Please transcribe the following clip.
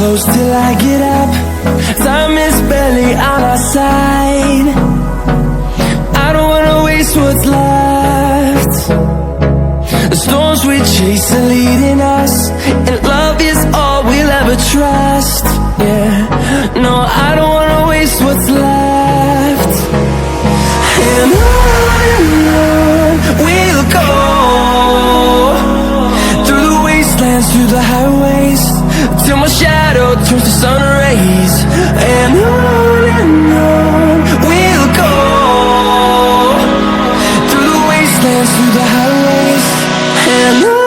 close till I get up. Time is barely on our side. I don't wanna waste what's left. The storms we chase are leading us, and love is all we'll ever trust. Yeah, no, I don't wanna waste what's left. And on we'll go, through the wastelands, through the highways, till my shadow turns to sun rays. And on we'll go, through the wastelands, through the highways, and on.